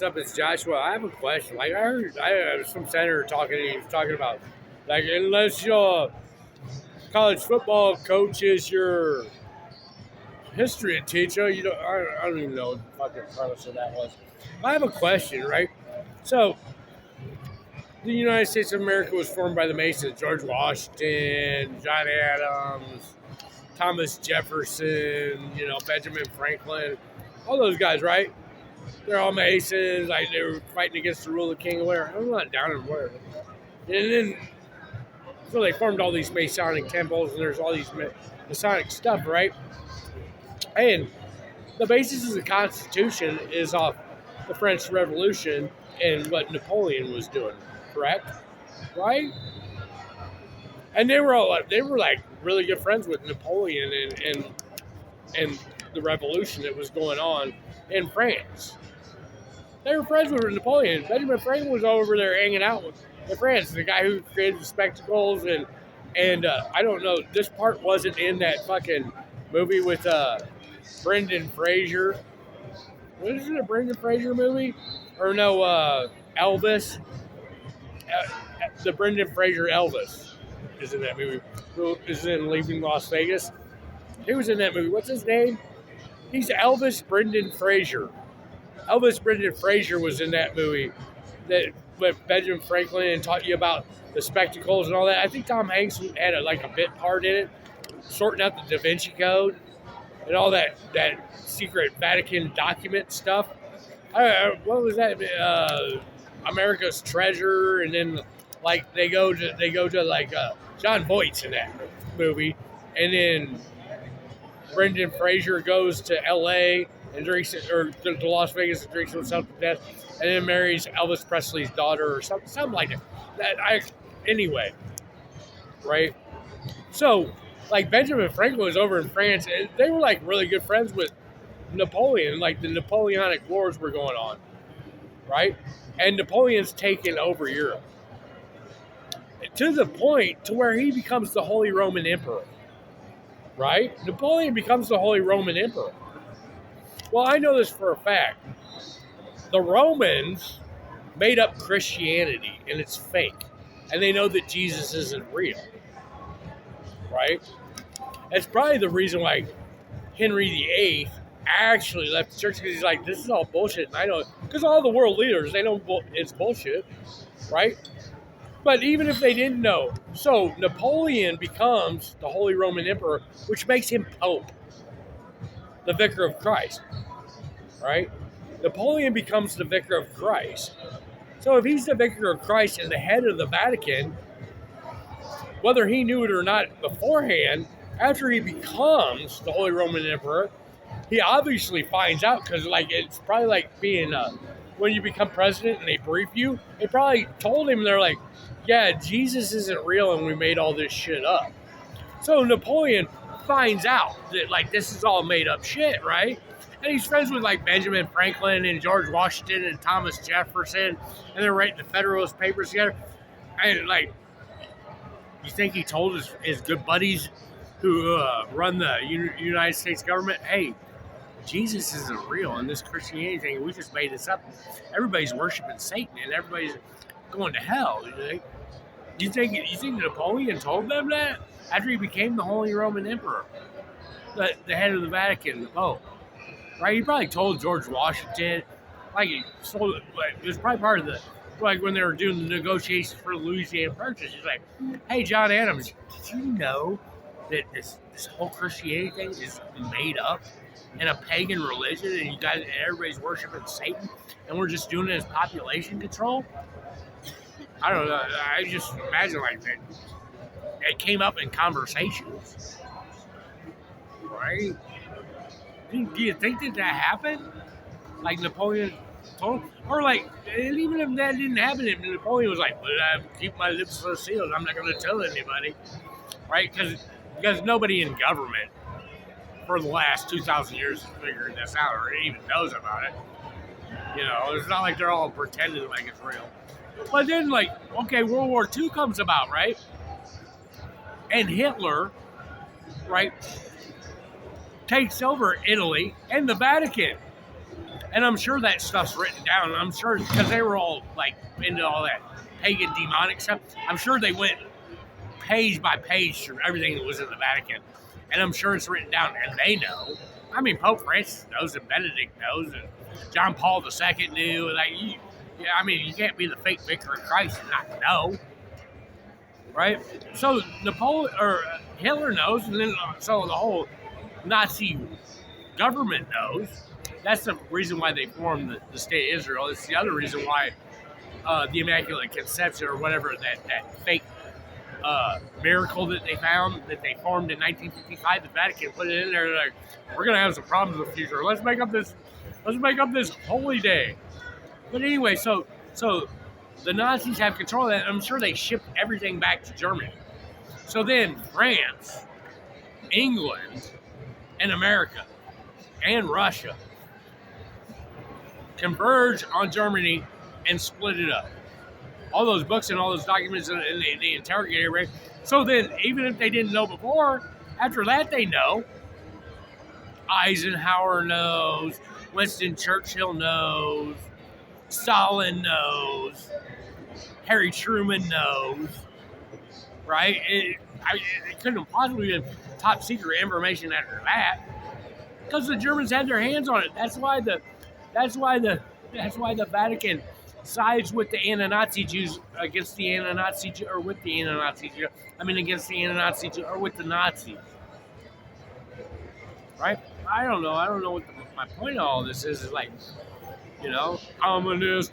what's up? It's Joshua. I have a question. Like I heard, some senator talking. He was talking about, like, unless your college football coach is your history teacher, you don't. I don't even know what the fucking premise of that was. I have a question, right? So, the United States of America was formed by the Masons: George Washington, John Adams, Thomas Jefferson, Benjamin Franklin, all those guys, right? They're all Masons. Like they were fighting against the rule of King Lear. I'm not down in where. And then so they formed all these Masonic temples, and there's all these Masonic stuff, right? And the basis of the Constitution is off the French Revolution and what Napoleon was doing, correct? Right? And they were like really good friends with Napoleon and the revolution that was going on in France. They were friends with Napoleon. Benjamin Franklin was over there hanging out with France, the guy who created the spectacles, and I don't know. This part wasn't in that fucking movie with Brendan Fraser. What is it? A Brendan Fraser movie? Or no, Elvis. The Brendan Fraser Elvis is in that movie. Who is in Leaving Las Vegas? He was in that movie. What's his name? He's Elvis Brendan Fraser. Elvis Brendan Fraser was in that movie that with Benjamin Franklin and taught you about the spectacles and all that. I think Tom Hanks had a bit part in it, sorting out the Da Vinci Code and all that secret Vatican document stuff. What was that? America's Treasure, and then like they go to like John Voight's in that movie, and then Brendan Fraser goes to L.A. and drinks or to Las Vegas and drinks himself to death, and then marries Elvis Presley's daughter or something like that. Anyway, right? So, like Benjamin Franklin was over in France, and they were like really good friends with Napoleon. Like the Napoleonic Wars were going on, right? And Napoleon's taken over Europe to the point to where he becomes the Holy Roman Emperor, right? Napoleon becomes the Holy Roman Emperor. Well, I know this for a fact. The Romans made up Christianity, and it's fake. And they know that Jesus isn't real, right? That's probably the reason why Henry VIII actually left the church, because he's like, this is all bullshit. And I know, because all the world leaders, they know it's bullshit, right? But even if they didn't know, so Napoleon becomes the Holy Roman Emperor, which makes him Pope, the Vicar of Christ, right? Napoleon becomes the Vicar of Christ. So if he's the Vicar of Christ and the head of the Vatican, whether he knew it or not beforehand, after he becomes the Holy Roman Emperor, he obviously finds out, because like it's probably like being when you become president and they brief you, they probably told him, they're like, yeah, Jesus isn't real and we made all this shit up. So Napoleon finds out that like this is all made up shit, right? And he's friends with like Benjamin Franklin and George Washington and Thomas Jefferson, and they're writing the Federalist Papers together. And like, you think he told his good buddies who run the United States government, hey, Jesus isn't real, and this Christianity thing, we just made this up. Everybody's worshiping Satan, and everybody's going to hell. You think Napoleon told them that after he became the Holy Roman Emperor, the head of the Vatican, the Pope, right? He probably told George Washington, like it was probably part of the, like when they were doing the negotiations for the Louisiana Purchase. He's like, hey, John Adams, did you know that this whole Christianity thing is made up in a pagan religion, and you guys, everybody's worshiping Satan, and we're just doing it as population control? I don't know. I just imagine like that. It came up in conversations, right? Do you think that happened? Like Napoleon told, or like, and even if that didn't happen, if Napoleon was like, well, I keep my lips sealed, I'm not going to tell anybody, right? Because nobody in government for the last 2,000 years has figured this out or even knows about it. It's not like they're all pretending like it's real. But then, like, okay, World War II comes about, right? And Hitler, right, takes over Italy and the Vatican. And I'm sure that stuff's written down. I'm sure because they were all like into all that pagan demonic stuff. I'm sure they went page by page through everything that was in the Vatican, and I'm sure it's written down, and they know. I mean, Pope Francis knows, and Benedict knows, and John Paul II knew. Like, yeah, I mean, you can't be the fake vicar of Christ and not know, right? So Napoleon or Hitler knows, and then so the whole Nazi government knows. That's the reason why they formed the state of Israel. It's the other reason why the Immaculate Conception or whatever that fake miracle that they found that they formed in 1955, the Vatican put it in there. Like, we're gonna have some problems in the future. Let's make up this holy day. But anyway, so the Nazis have control of that. I'm sure they shipped everything back to Germany. So then France, England, and America and Russia converge on Germany and split it up. All those books and all those documents and the interrogator, right? So then, even if they didn't know before, after that they know. Eisenhower knows. Winston Churchill knows. Stalin knows. Harry Truman knows. Right? It couldn't possibly be top secret information after that, because the Germans had their hands on it. That's why the Vatican sides with the anti-Nazi Jews against the anti-Nazi or with the anti-Nazi Jews. I mean, against the anti-Nazi Jews or with the Nazis. Right? I don't know. I don't know what my point of all this is. Is like, communist.